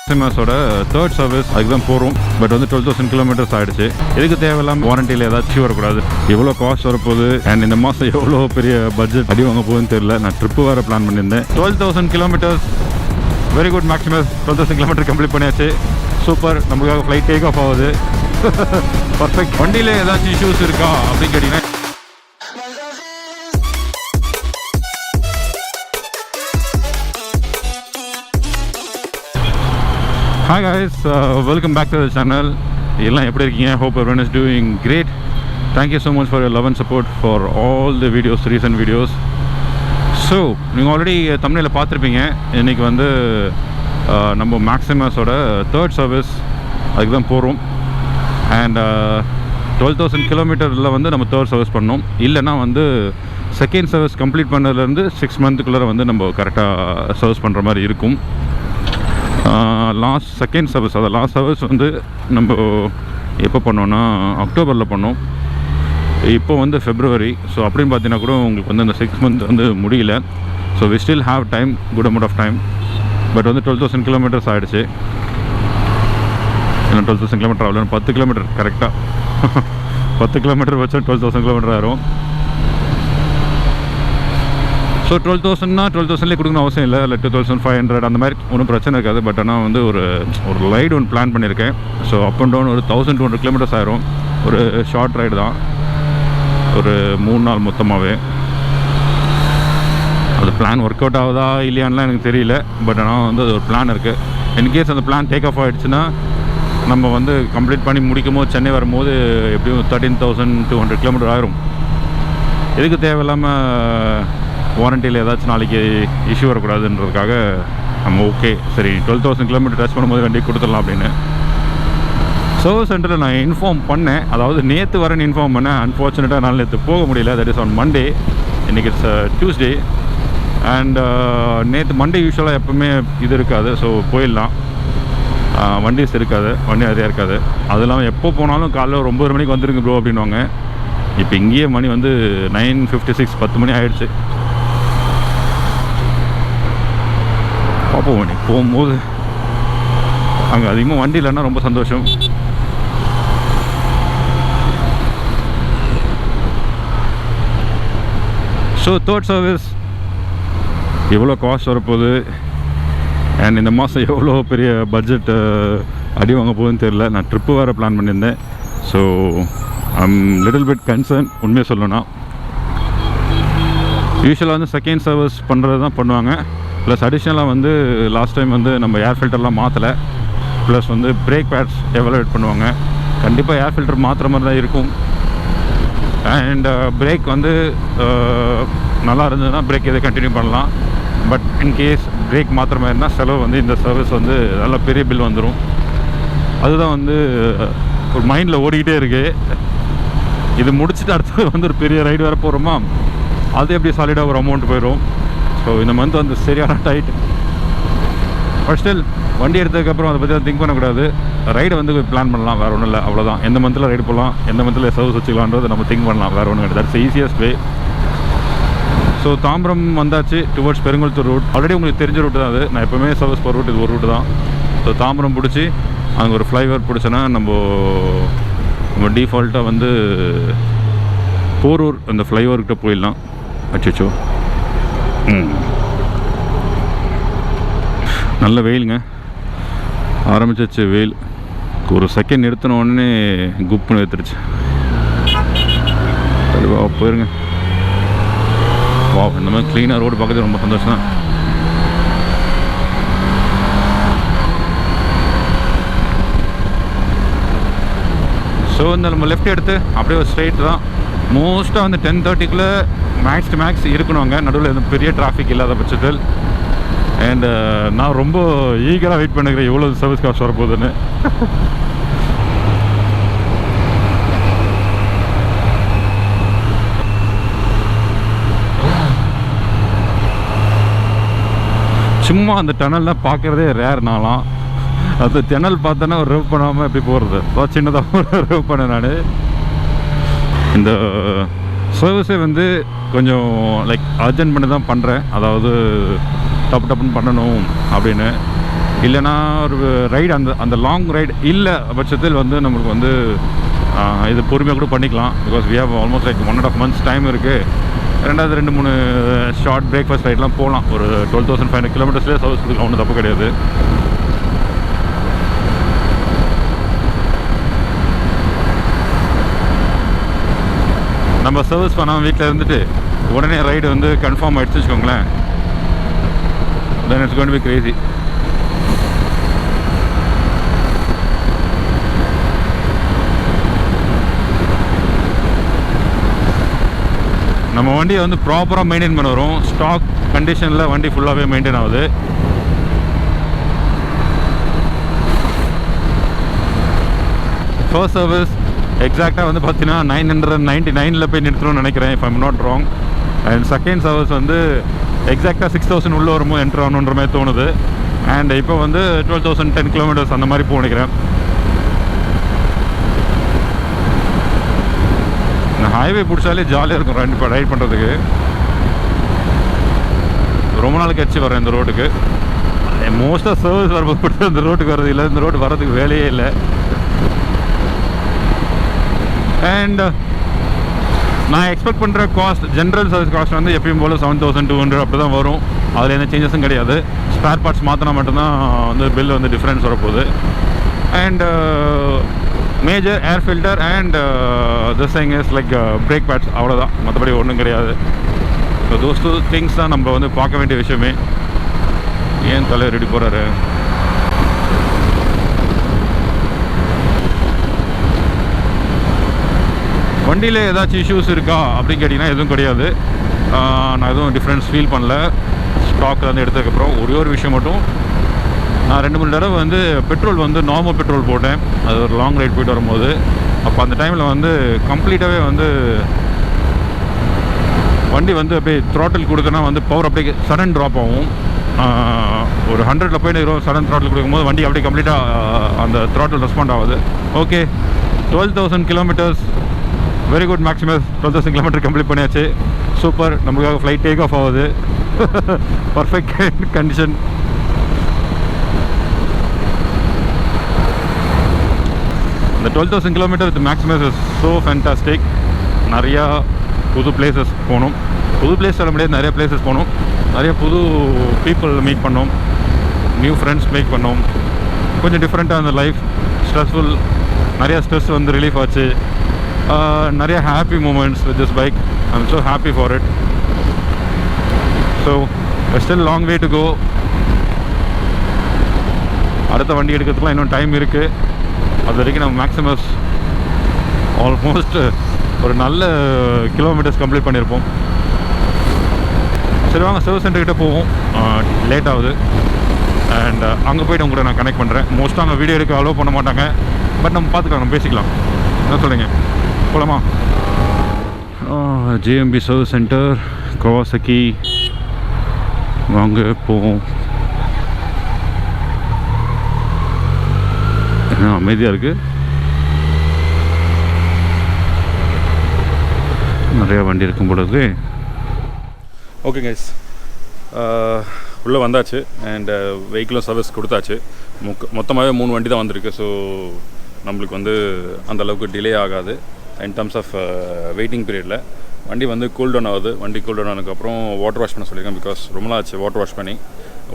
Maximusோட third service அதுக்கு தான் போகிறோம். பட் வந்து 12,000 கிலோமீட்டர்ஸ் ஆகிடுச்சு. இதுக்கு தேவையில்லாமல் வாரண்டியில் ஏதாச்சும் வரக்கூடாது. எவ்வளோ காஸ்ட் வரப்போகுது அண்ட் இந்த மாதம் எவ்வளோ பெரிய பட்ஜெட் அடி வாங்க போகுதுன்னு தெரியல. நான் ட்ரிப்பு வேறு பிளான் பண்ணியிருந்தேன். 12,000 kilometres very good. Maximus 12,000 kilometre complete பண்ணியாச்சு. சூப்பர். நம்மளுக்காக ஃப்ளைட் டேக் ஆஃப் ஆகுது. பர்ஃபெக்ட். வண்டியில் ஏதாச்சும் இஷ்யூஸ் இருக்கா அப்படின்னு கேட்டிங்கன்னா Hi guys, welcome back to the channel. எல்லாம் எப்படி இருக்கீங்க? Hope everyone is doing great. Thank you so much for your love and support for all the videos, recent videos. So, நீங்கள் ஆல்ரெடி தமிழில் பார்த்துருப்பீங்க. இன்றைக்கி வந்து நம்ம மேக்ஸிமஸோட தேர்ட் சர்வீஸ் அதுக்கு தான் போகிறோம். அண்ட் 12,000 கிலோமீட்டரில் வந்து நம்ம தேர்ட் சர்வீஸ் பண்ணோம். இல்லைனா வந்து செகண்ட் சர்வீஸ் கம்ப்ளீட் பண்ணதுலேருந்து 6 மந்த்துக்குள்ளே வந்து நம்ம கரெக்டாக சர்வீஸ் பண்ணுற மாதிரி இருக்கும். லாஸ்ட் செகண்ட் சர்வீஸ், அதை லாஸ்ட் சர்வீஸ் வந்து நம்ம எப்போ பண்ணோன்னா அக்டோபரில் பண்ணோம். இப்போ வந்து ஃபெப்ரவரி. ஸோ அப்படின்னு பார்த்தீங்கன்னா கூட உங்களுக்கு வந்து அந்த 6 மந்த் வந்து முடியல. So we still have time, good amount of time. But வந்து 12,000 கிலோமீட்டர்ஸ் ஆகிடுச்சு. ஏன்னா 12,000 கிலோமீட்டர் ஆகல, 10 கிலோமீட்டர் கரெக்டாக 10 கிலோமீட்டர் வச்சா 12,000 கிலோமீட்டர் ஆயிரும். ஸோ 12,000னா 12,000லேயே கொடுக்கணும் அவசியம் இல்லை. இல்லை 2,500 அந்த மாதிரி ஒன்றும் பிரச்சனை இருக்காது. பட் ஆனால் வந்து ஒரு ரைடு ஒன்று பிளான் பண்ணியிருக்கேன். ஸோ அப் அண்ட் டவுன் ஒரு 1,200 கிலோமீட்டர்ஸ் ஆயிரும். ஒரு ஷார்ட் ரைடு தான், ஒரு 3 நாள் மொத்தமாகவே. அது பிளான் ஒர்க் அவுட் ஆகுதா இல்லையான்லாம் எனக்கு தெரியல. பட் ஆனால் வந்து அது ஒரு பிளான் இருக்குது. இன்கேஸ் அந்த பிளான் டேக் ஆஃப் ஆகிடுச்சுன்னா நம்ம வந்து கம்ப்ளீட் பண்ணி முடிக்கும் போது சென்னை வரும்போது எப்படியும் 13,200 கிலோமீட்டர் ஆயிரும். இதுக்கு தேவையில்லாமல் வாரண்டியில் ஏதாச்சும் நாளைக்கு இஷ்யூ வரக்கூடாதுன்றதுக்காக நம்ம ஓகே சரி 12,000 கிலோமீட்டர் டச் பண்ணும்போது வண்டி கொடுத்துடலாம் அப்படின்னு சர்வீஸ் சென்டரில் நான் இன்ஃபார்ம் பண்ணேன். அதாவது நேற்று வரேன்னு இன்ஃபார்ம் பண்ணேன். அன்ஃபார்ச்சுனேட்டாக என்னால் நேற்று போக முடியல. That is on Monday. இன்றைக்கி இட்ஸ் டியூஸ்டே. அண்ட் நேற்று மண்டே யூஸ்வலாக எப்போவுமே இது இருக்காது. ஸோ போயிடலாம், வண்டிஸ் இருக்காது, வண்டி நிறையா இருக்காது. அது இல்லாமல் எப்போ போனாலும் காலைல ஒரு 9 மணிக்கு வந்துருங்க ப்ரோ அப்படின்வாங்க. இப்போ இங்கேயே மணி வந்து 9:56, 10 மணி ஆகிடுச்சு. பார்ப்போம் இன்னைக்கு போகும்போது. அங்கே அதிகமாக வண்டி இல்லைன்னா ரொம்ப சந்தோஷம். ஸோ தேர்ட் சர்வீஸ் எவ்வளோ காஸ்ட் வரப்போகுது அண்ட் இந்த மாதம் எவ்வளோ பெரிய பட்ஜெட் அடி வாங்க போகுதுன்னு தெரியல. நான் ட்ரிப்பு வேறு பிளான் பண்ணியிருந்தேன். So I'm little bit concern. உண்மையாக சொல்லணும்னா யூஸ்வலாக வந்து செகண்ட் சர்வீஸ் பண்ணுறது தான் பண்ணுவாங்க. ப்ளஸ் அடிஷ்னலாக வந்து லாஸ்ட் டைம் வந்து நம்ம ஏர் ஃபில்டர்லாம் மாற்றலை. ப்ளஸ் வந்து பிரேக் பேட்ஸ் எவாலுவேட் பண்ணுவாங்க. கண்டிப்பாக ஏர் ஃபில்டர் மாற்றுற மாதிரி தான் இருக்கும். அண்ட் பிரேக் வந்து நல்லா இருந்ததுன்னா பிரேக் எதை கண்டினியூ பண்ணலாம். பட் இன்கேஸ் பிரேக் மாற்றுற மாதிரி இருந்தால் செலவு வந்து இந்த சர்வீஸ் வந்து நல்ல பெரிய பில் வந்துடும். அதுதான் வந்து ஒரு மைண்டில் ஓடிக்கிட்டே இருக்குது. இது முடிச்சுட்டு அடுத்தது வந்து ஒரு பெரிய ரைடு வேறு போகிறோமா, அது எப்படி சாலிடாக ஒரு அமௌண்ட் போயிடும். ஸோ இந்த மந்த் வந்து சரியான டைட். பட் ஸ்டில் வண்டி எடுத்ததுக்கப்புறம் அதை பற்றி திங்க் பண்ணக்கூடாது. ரைடு வந்து பிளான் பண்ணலாம், வேறு ஒன்றும் இல்லை. அவ்வளோதான். எந்த மந்தில் ரைடு போகலாம், எந்த மந்தில் சர்வீஸ் வச்சுக்கலான்றது நம்ம திங்க் பண்ணலாம், வேறு ஒன்றும் கிடையாது. That's easiest way. So Tambaram வந்தாச்சு டுவர்ட்ஸ் பெருங்குளத்தூர் ரூட். ஆல்ரெடி உங்களுக்கு தெரிஞ்ச ரூட்டு தான் அது. நான் எப்போவுமே சர்வீஸ் போகிற ரூட் இது ஒரு ரூட்டு தான். ஸோ தாம்பரம் பிடிச்சி அங்கே ஒரு ஃப்ளைஓவர் பிடிச்சோன்னா நம்ம டிஃபால்ட்டாக வந்து போரூர் அந்த ஃப்ளைஓவர்கிட்ட போயிடலாம். அச்சோ நல்ல வெயிலுங்க. ஆரம்பிச்சிச்சு வெயில். ஒரு செகண்ட் நிறுத்தின உடனே குப்புன்னு எடுத்துருச்சு. போயிருங்க. வா, இந்த மாதிரி க்ளீனாக ரோடு பார்க்கறது ரொம்ப சந்தோஷம் தான். ஸோ இந்த நம்ம லெஃப்ட் எடுத்து அப்படியே ஒரு ஸ்ட்ரெயிட் தான். மோஸ்ட்டாக வந்து 10:30க்குள்ளே மேக்ஸ் டு மேக்ஸ் இருக்கணுங்க. நடுவில் எதுவும் பெரிய டிராஃபிக் இல்லாத பட்சத்தில். அண்டு நான் ரொம்ப ஈகராக வெயிட் பண்ணுறேன் எவ்வளோ சர்வீஸ் காஸ்ட் வரப்போகுதுன்னு. சும்மா அந்த டனல்லாம் பார்க்குறதே ரேர். நாளாம் அது டனல் பார்த்தோன்னா ஒரு ரிவ் பண்ணாமல் எப்படி போகிறது. சின்னதாக ஒரு ரிவ் பண்ணேன் நான். இந்த சர்வீஸே வந்து கொஞ்சம் லைக் அர்ஜென்ட் பண்ணி தான் பண்ணுறேன். அதாவது டப்புன்னு பண்ணணும் அப்படின்னு. இல்லைனா ஒரு ரைடு அந்த லாங் ரைடு இல்லை பட்சத்தில் வந்து நம்மளுக்கு வந்து இது பொறுமையாக கூட பண்ணிக்கலாம். Because we have almost like 1.5 months time இருக்குது. ரெண்டாவது 2-3 ஷார்ட் பிரேக்ஃபாஸ்ட் ரைட்லாம் போகலாம். ஒரு 12,500 கிலோமீட்டர்ஸ்லேயே சர்வீஸ் கொடுக்கலாம், ஒன்றும் தப்பு கிடையாது. நம்ம சர்வீஸ் பண்ணாமல் வீட்டில் இருந்துட்டு உடனே ரைடு வந்து கன்ஃபார்ம் ஆகிடுச்சு வச்சுக்கோங்களேன், then it's going to be crazy. நம்ம வண்டியை வந்து ப்ராப்பராக மெயின்டைன் பண்ண வரும். ஸ்டாக் கண்டிஷனில் வண்டி ஃபுல்லாகவே மெயின்டைன் ஆகுது. ஃபர்ஸ்ட் சர்வீஸ் எக்ஸாக்டாக வந்து பார்த்தீங்கன்னா 999 போய் நிறுத்தணும்னு நினைக்கிறேன், if I'm not wrong. And second service வந்து எக்ஸாக்டாக 6000 உள்ளே வரும்போது என்ட்ரு ஆகணுன்ற மாதிரி தோணுது. அண்ட் இப்போ வந்து 12,010 கிலோமீட்டர்ஸ் அந்த மாதிரி போக நினைக்கிறேன். ஹைவே பிடிச்சாலே ஜாலியாக இருக்கும் ரைட் பண்ணுறதுக்கு. ரொம்ப நாள் கழிச்சு வரேன் இந்த ரோட்டுக்கு. மோஸ்ட்டாக சர்வீஸ் வரும்போது பிடிச்ச இந்த ரோட்டுக்கு வர்றது இல்லை, இந்த ரோடு வர்றதுக்கு வேலையே இல்லை. அண்ட் நான் எக்ஸ்பெக்ட் பண்ணுற காஸ்ட், ஜென்ரல் சர்வீஸ் காஸ்ட் வந்து எப்பயும் போல் 7,200 அப்படி தான் வரும். அதில் எந்த சேஞ்சஸும் கிடையாது. ஸ்பேர் பார்ட்ஸ் மாற்றினா மட்டும்தான் வந்து பில் வந்து டிஃப்ரென்ஸ் வரப்போகுது. And major air filter and this thing is like break bats, அவ்வளோதான். மற்றபடி ஒன்றும் கிடையாது. ஸோ தோஸ் 2 திங்ஸ் தான் நம்ம வந்து பார்க்க வேண்டிய விஷயமே. ஏன் தலை ரெடி போகிறாரு? வண்டியில் ஏதாச்சும் இஷ்யூஸ் இருக்கா அப்படின்னு கேட்டிங்கன்னா எதுவும் கிடையாது. நான் எதுவும் டிஃப்ரென்ஸ் ஃபீல் பண்ணல. ஸ்டாக்கில் வந்து எடுத்ததுக்கப்புறம் ஒரே ஒரு விஷயம் மட்டும், நான் 2-3 தடவை வந்து பெட்ரோல் வந்து நார்மல் பெட்ரோல் போட்டேன். அது ஒரு லாங் ரைட் போய்ட்டு வரும்போது. அப்போ அந்த டைமில் வந்து கம்ப்ளீட்டாகவே வந்து வண்டி வந்து அப்படியே த்ராட்டில் கொடுத்தனா வந்து பவர் அப்படியே சடன் ட்ராப் ஆகும். ஒரு 100ல் போய்ட்டு சடன் த்ராட்டில் கொடுக்கும்போது வண்டி அப்படியே கம்ப்ளீட்டாக அந்த த்ராட்டில் ரெஸ்பாண்ட் ஆகுது. Okay, 12,000 kilometres, very good Maximus. 12,000 kilometre complete பண்ணியாச்சு. சூப்பர். நமக்காக ஃப்ளைட் டேக் ஆஃப் ஆகுது. Perfect condition. இந்த 12,000 kilometre with Maximus is so fantastic. நிறையா புது பிளேசஸ் போகணும். புது பிளேஸ் சொல்ல முடியாது, நிறைய பிளேசஸ் போகணும். நிறைய புது பீப்புள் மீட் பண்ணோம், நியூ ஃப்ரெண்ட்ஸ் மேக் பண்ணோம். கொஞ்சம் டிஃப்ரெண்ட்டாக அந்த லைஃப், ஸ்ட்ரெஸ்ஃபுல், நிறையா ஸ்ட்ரெஸ் வந்து ரிலீஃப் ஆச்சு. நிறைய happy moments with this bike. I am so happy for it. So still long way to go. அடுத்த வண்டி எடுக்கிறதுக்குலாம் இன்னும் டைம் இருக்குது. அது வரைக்கும் நம்ம மேக்ஸிமஸ் ஆல்மோஸ்ட் ஒரு நல்ல கிலோமீட்டர்ஸ் கம்ப்ளீட் பண்ணியிருப்போம். சரி வாங்க, சர்வீஸ் சென்டர்கிட்ட போவோம். லேட் ஆகுது. அண்ட் அங்கே போய்ட்டு உங்கள்கிட்ட நான் கனெக்ட் பண்ணுறேன். மோஸ்ட்டாக அங்கே வீடியோ எடுக்க அலோவ் பண்ண மாட்டாங்க. பட் நம்ம பார்த்துக்கலாம், நம்ம பேசிக்கலாம். என்ன சொல்கிறீங்க? போகலாமா? JMP service centre, Kawasaki. வாங்க போவோம். அமைதியாக இருக்குது. நிறையா வண்டி இருக்கும் பொழுது. ஓகே கைஸ், உள்ளே வந்தாச்சு. அண்ட் வெஹிக்கிளும் சர்வீஸ் கொடுத்தாச்சு. மொத்தமாகவே 3 வண்டி தான் வந்திருக்கு. ஸோ நம்மளுக்கு வந்து அந்தளவுக்கு டிலே ஆகாது இன் டர்ம்ஸ் ஆஃப் வெயிட்டிங் பீரியடில். வண்டி வந்து கூல் டவுன் ஆகுது. வண்டி கூல் டவுன் ஆனதுக்கப்புறம் வாட்டர் வாஷ் பண்ண சொல்லியிருக்கேன். பிகாஸ் ரொம்ப நாள் ஆச்சு வாட்டர் வாஷ் பண்ணி.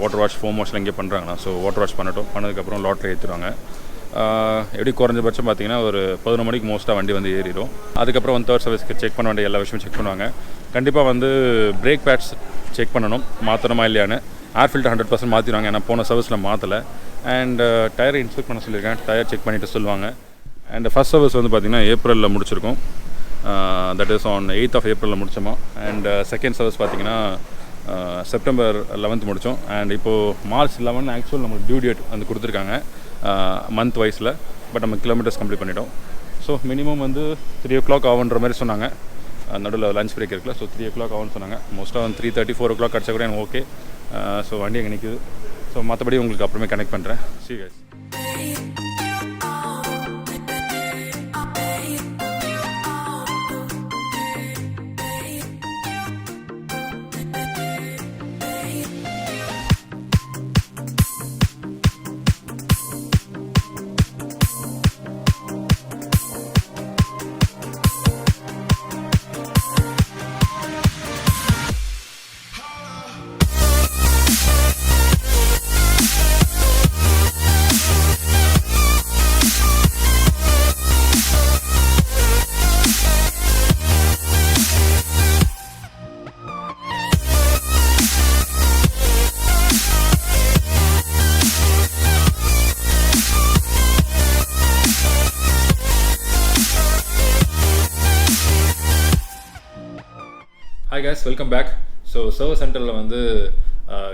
வாட்டர் வாஷ், ஃபோம் வாஷ்லாம் இங்கே பண்ணுறாங்கண்ணா. ஸோ வாட்டர் வாஷ் பண்ணதுக்கப்புறம் லாட்டில் ஏற்றுவாங்க. எப்படி குறைஞ்சபட்சம் பார்த்தீங்கன்னா ஒரு 11 மணிக்கு மோஸ்ட்டாக வண்டி வந்து ஏறிடும். அதுக்கப்புறம் வந்து தேர்ட் சர்வீஸ்க்கு செக் பண்ண வேண்டிய எல்லா விஷயமும் செக் பண்ணுவாங்க. கண்டிப்பாக வந்து பிரேக் பேட்ஸ் செக் பண்ணணும், மாற்றணுமா இல்லையான்னு. ஏர் ஃபில்டர் 100% மாற்றிடுவாங்க, ஏன்னா போன சர்வீஸில் மாற்றலை. அண்ட் டயரை இன்ஸ்பெக்ட் பண்ண சொல்லியிருக்கேன், டயர் செக் பண்ணிவிட்டு சொல்லுவாங்க. அண்ட் ஃபஸ்ட் சர்வீஸ் வந்து பார்த்திங்கன்னா ஏப்ரலில் முடிச்சிருக்கோம். That is on 8th of April முடித்தோமா. அண்ட் செகண்ட் சர்வீஸ் பார்த்திங்கன்னா September 11th முடித்தோம். அண்ட் இப்போது March 11 ஆக்சுவல் நம்மளுக்கு டியூ டேட் வந்து கொடுத்துருக்காங்க மந்த் வைஸில். பட் நம்ம கிலோமீட்டர்ஸ் கம்ப்ளீட் பண்ணிட்டோம். ஸோ மினிமம் வந்து 3 o'clock ஆகுன்ற மாதிரி சொன்னாங்க. நடுவில் லஞ்ச் பிரேக் இருக்குல்ல, ஸோ 3 o'clock ஆகும்னு சொன்னாங்க. மோஸ்ட்டாக வந்து 3:30, 4 o'clock கிடச்சா கூட எனக்கு ஓகே. ஸோ வண்டி அங்கே நிற்குது. ஸோ மற்றபடி உங்களுக்கு அப்புறமே கனெக்ட் பண்ணுறேன். See you guys. Hi guys, welcome back. So service சென்டரில் வந்து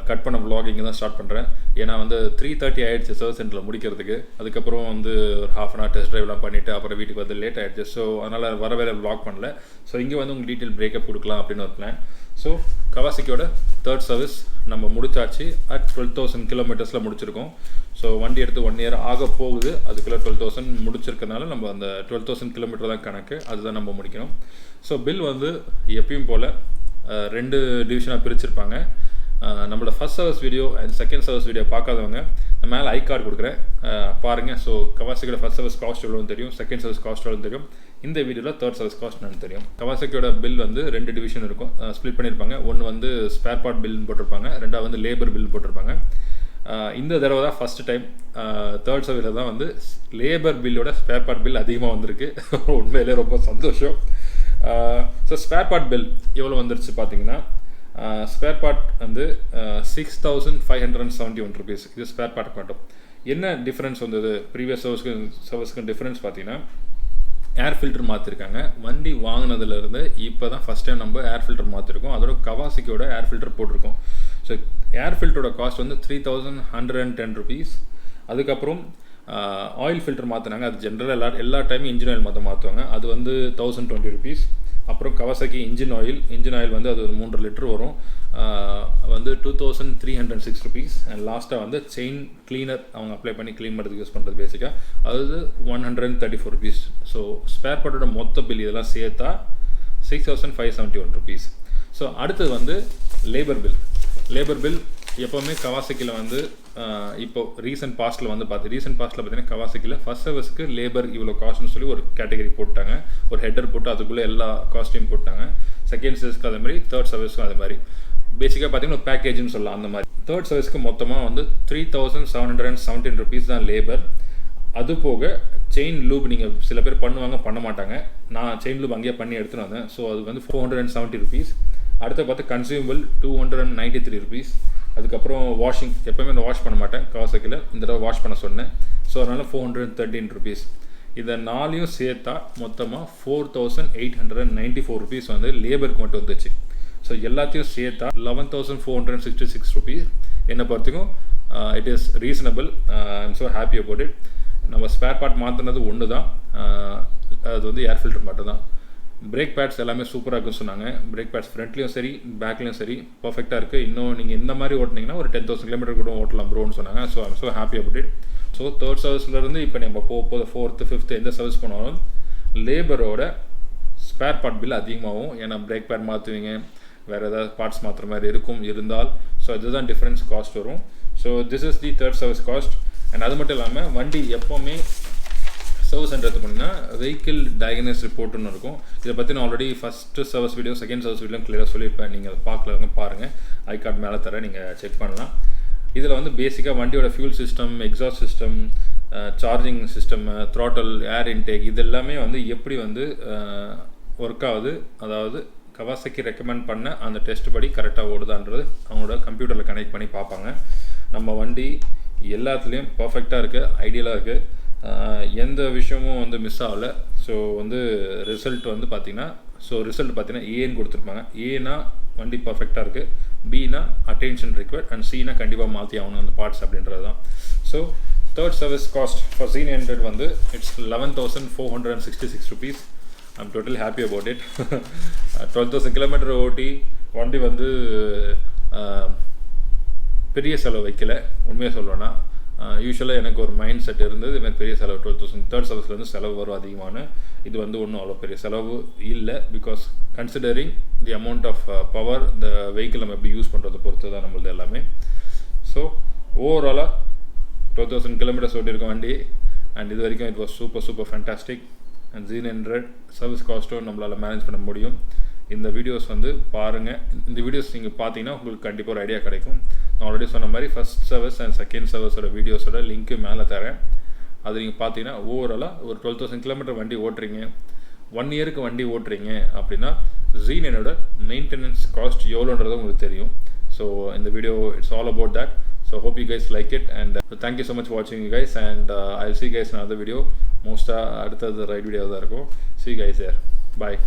கட் பண்ண vlog இங்கே தான் ஸ்டார்ட் பண்ணுறேன். ஏன்னா வந்து 3:30 ஆகிடுச்சு சர்வீஸ் சென்டரில் முடிக்கிறதுக்கு. அதுக்கப்புறம் வந்து ஒரு ½ அன் ஹவர் டெஸ்ட் ட்ரைவ்லாம் பண்ணிவிட்டு அப்புறம் வீட்டுக்கு வந்து லேட் ஆகிடுச்சு. ஸோ அதனால் வர வேறு vlog பண்ணல. ஸோ இங்கே வந்து உங்களுக்கு டீட்டெயில் பிரேக்கப் கொடுக்கலாம் அப்படின்னு ஒரு பிளான். ஸோ கவாசக்கியோட தேர்ட் சர்வீஸ் நம்ம முடிச்சாச்சு. அட் 12,000 கிலோமீட்டர்ஸில் முடிச்சிருக்கோம். ஸோ வண்டி எடுத்து 1 இயர் ஆக போகுது. அதுக்குள்ளே 12,000 முடிச்சிருக்கனால நம்ம அந்த 12,000 கிலோமீட்டர் தான் கணக்கு, அதுதான் நம்ம முடிக்கணும். ஸோ பில் வந்து எப்பயும் போல் 2 டிவிஷனாக பிரிச்சிருப்பாங்க. நம்மளோட first service video and second service video பார்க்காதவங்க மேலே ஐ கார்டு கொடுக்குறேன், பாருங்கள். ஸோ கவாசக்கியோட ஃபர்ஸ்ட் சர்வீஸ் காஸ்ட் எவ்வளோன்னு தெரியும், செகண்ட் சர்வீஸ் காஸ்ட் எவ்வளோன்னு தெரியும். இந்த வீடியோவில் தேர்ட் சர்வீஸ் காஸ்ட் என்னன்னு தெரியும். கவாசக்கியோட பில் வந்து 2 டிவிஷன் இருக்கும், ஸ்ப்ளிட் பண்ணியிருப்பாங்க. ஒன்று வந்து ஸ்பேர் பார்ட் பில்னு போட்டிருப்பாங்க, ரெண்டாவது வந்து லேபர் பில் போட்டிருப்பாங்க. இந்த தடவை தான் ஃபஸ்ட்டு டைம் தேர்ட் சர்வீஸில் தான் வந்து லேபர் பில்லோட ஸ்பேர் பார்ட் பில் அதிகமாக வந்திருக்கு. உண்மையிலே ரொம்ப சந்தோஷம். ஸோ ஸ்பேர் பார்ட் பில் எவ்வளோ வந்துருச்சு பார்த்தீங்கன்னா, ஸ்பேர் பார்ட் வந்து 6,571 rupees. இது ஸ்பேர் பார்ட் மட்டும். என்ன டிஃப்ரென்ஸ் வந்தது ப்ரீவியஸ் சர்வீஸ்க்கு டிஃப்ரென்ஸ் பார்த்தீங்கன்னா, ஏர் ஃபில்டர் மாற்றிருக்காங்க. வண்டி வாங்கினதுலேருந்து இப்போ தான் ஃபஸ்ட் டைம் நம்ம ஏர் ஃபில்டர் மாற்றிருக்கோம். அதோட கவாசக்கியோட ஏர் ஃபில்டர் போட்டிருக்கோம். ஸோ ஏர் ஃபில்டரோட காஸ்ட் வந்து 3,110 rupees. அதுக்கப்புறம் ஆயில் ஃபில்டர் மாற்றினாங்க. அது ஜென்ரலாக எல்லா டைமும் இன்ஜின் ஆயில் மாற்றுவாங்க. அது வந்து 1,020 rupees. அப்புறம் கவாசக்கி இன்ஜின் ஆயில் வந்து அது ஒரு 3 லிட்டர் வரும், வந்து 2,306 rupees. அண்ட் லாஸ்ட்டாக வந்து செயின் கிளீனர் அவங்க அப்ளை பண்ணி க்ளீன் பண்ணுறதுக்கு யூஸ் பண்ணுறது பேசிக்காக, அது 134 rupees. ஸோ ஸ்பேர் பார்ட்டோட மொத்த பில் இதெல்லாம் சேர்த்தா 6,571 rupees. ஸோ அடுத்தது வந்து லேபர் பில். எப்போவுமே கவாசக்கியில் வந்து இப்போ ரீசெண்ட் பாஸ்ட்டில் பார்த்தீங்கன்னா கவாசக்கியில் ஃபர்ஸ்ட் சர்வீஸ்க்கு லேபர் இவ்வளோ காஸ்ட்னு சொல்லி ஒரு கேட்டகரி போட்டாங்க, ஒரு ஹெட்டர் போட்டு அதுக்குள்ளே எல்லா காஸ்ட்டையும் போட்டாங்க. செகண்ட் சர்வீஸ்க்கு அதே மாதிரி, தேர்ட் சர்வீஸ்க்கும் அதே மாதிரி. பேசிக்காக பார்த்தீங்கன்னா ஒரு பேக்கேஜ்னு சொல்லலாம் அந்த மாதிரி. தேர்ட் சர்வீஸ்க்கு மொத்தமாக வந்து 3,717 rupees தான் லேபர். அது போக செயின் லூப் நீங்கள் சில பேர் பண்ண மாட்டாங்க. நான் செயின் லூப் அங்கேயே பண்ணி எடுத்துகிட்டு வந்தேன். ஸோ அது வந்து 470 rupees. அடுத்து பார்த்து கன்சியூமபிள் 293 rupees. அதுக்கப்புறம் வாஷிங், எப்போயுமே நான் வாஷ் பண்ண மாட்டேன் கவாசக்கியில், இந்த தடவை வாஷ் பண்ண சொன்னேன். ஸோ அதனால் 413 rupees. இதை 4 சேர்த்தா மொத்தமாக 4,894 rupees வந்து லேபருக்கு மட்டும் வந்துச்சு. ஸோ எல்லாத்தையும் சேர்த்தா 11,466 rupees. என்னை பொறுத்துக்கும் it is reasonable. I am so happy about it. நம்ம ஸ்பேர் பார்ட் மாற்றினது ஒன்று தான், அது வந்து ஏர் ஃபில்டர் மட்டும் தான். பிரேக் பேட்ஸ் எல்லாமே சூப்பராக இருக்குன்னு சொன்னாங்க. பிரேக் பேட்ஸ் ஃப்ரண்ட்லேயும் சரி பேக்லேயும் சரி பர்ஃபெக்டாக இருக்குது. இன்னும் நீங்கள் இந்த மாதிரி ஓட்டினீங்கன்னா ஒரு 10,000 கிலோமீட்டர் கூட ஓட்டலாம் ப்ரோன்னு சொன்னாங்க. So I'm so happy about it. So third சர்வீஸ்லேருந்து இப்போ நம்ம போகும்போது 4th 5th எந்த சர்வீஸ் போனாலும் லேபரோட ஸ்பேர் பார்ட் பில் அதிகமாகும். ஏன்னா பிரேக் பேட் மாற்றுவீங்க, வேறு ஏதாவது பார்ட்ஸ் மாற்றுற மாதிரி இருந்தால் ஸோ இதுதான் டிஃப்ரென்ஸ் காஸ்ட் வரும். So this is the third service cost. And அது மட்டும் இல்லாமல் வண்டி எப்போவுமே சர்வீஸ் சென்டர் பண்ணிங்கன்னா வெஹிக்கிள் டயக்னோஸ் ரிப்போர்ட்டுன்னு இருக்கும். இதை பற்றி நான் already first service video second service video கிளியராக சொல்லியிருப்பேன். நீங்கள் அதை பார்க்கலவங்க பாருங்கள், ஐ கார்டு மேலே தர நீங்கள் செக் பண்ணலாம். இதில் வந்து பேசிக்காக வண்டியோட fuel system, exhaust system, charging system, throttle, ஏர் இன்டேக், இது எல்லாமே வந்து எப்படி வந்து ஒர்க் ஆகுது, அதாவது கவாசக்கி ரெக்கமெண்ட் பண்ண அந்த டெஸ்ட் படி கரெக்டாக ஓடுதான்றது அவங்களோட கம்ப்யூட்டரில் கனெக்ட் பண்ணி பார்ப்பாங்க. நம்ம வண்டி எல்லாத்துலேயும் பர்ஃபெக்டாக இருக்குது, ஐடியலாக இருக்குது, எந்த விஷயமும் வந்து மிஸ் ஆகலை. ஸோ வந்து ரிசல்ட் பார்த்தீங்கன்னா ஏன்னு கொடுத்துருப்பாங்க. ஏனா வண்டி பர்ஃபெக்டாக இருக்குது, பினா அட்டென்ஷன் ரிக்வயர்ட், அண்ட் சினா கண்டிப்பாக மாற்றி ஆகணும் அந்த பார்ட்ஸ் அப்படின்றது தான். So third service cost for Z900 வந்து it's 11,466 rupees. I'm totally happy about it. 12,000 kilometre ஓட்டி வண்டி வந்து பெரிய செலவு வைக்கலை. உண்மையாக சொல்லணும்னா யூஸ்வலாக எனக்கு ஒரு மைண்ட் செட் இருந்தது, இதுமாதிரி பெரிய செலவு 12,000 தேர்ட் சர்வீஸ்லேருந்து செலவு வரும் அதிகமான. இது வந்து ஒன்றும் அவ்வளோ பெரிய செலவு இல்லை. Because considering the amount of power இந்த வெஹிக்கிள் நம்ம எப்படி யூஸ் பண்ணுறதை பொறுத்து தான் நம்மளது எல்லாமே. ஸோ ஓவராலாக 12,000 கிலோமீட்டர்ஸ் ஓட்டியிருக்க வண்டி. அண்ட் இது வரைக்கும் it was super fantastic. And Z900 service காஸ்ட்டும் நம்மளால் மேனேஜ் பண்ண முடியும். இந்த வீடியோஸ் வந்து பாருங்கள். இந்த வீடியோஸ் நீங்கள் பார்த்தீங்கன்னா உங்களுக்கு கண்டிப்பாக ஒரு ஐடியா கிடைக்கும். நான் ஆல்ரெடி சொன்ன மாதிரி ஃபஸ்ட் சர்வீஸ் அண்ட் செகண்ட் சர்வீஸோட வீடியோஸோட லிங்க்கு மேலே தரேன். அது நீங்கள் பார்த்தீங்கன்னா ஓவராலாக ஒரு 12,000 கிலோமீட்டர் வண்டி ஓட்டுறீங்க, 1 இயருக்கு வண்டி ஓட்டுறீங்க அப்படின்னா Z900 மெயின்டெனன்ஸ் காஸ்ட் எவ்வளோன்றது உங்களுக்கு தெரியும். ஸோ இந்த video it's all about that. So hope you guys like it, and thank you so much for watching you guys, and I'll see you guys in another video. Most அடுத்தது right video தான் இருக்கும். See you guys there. Bye.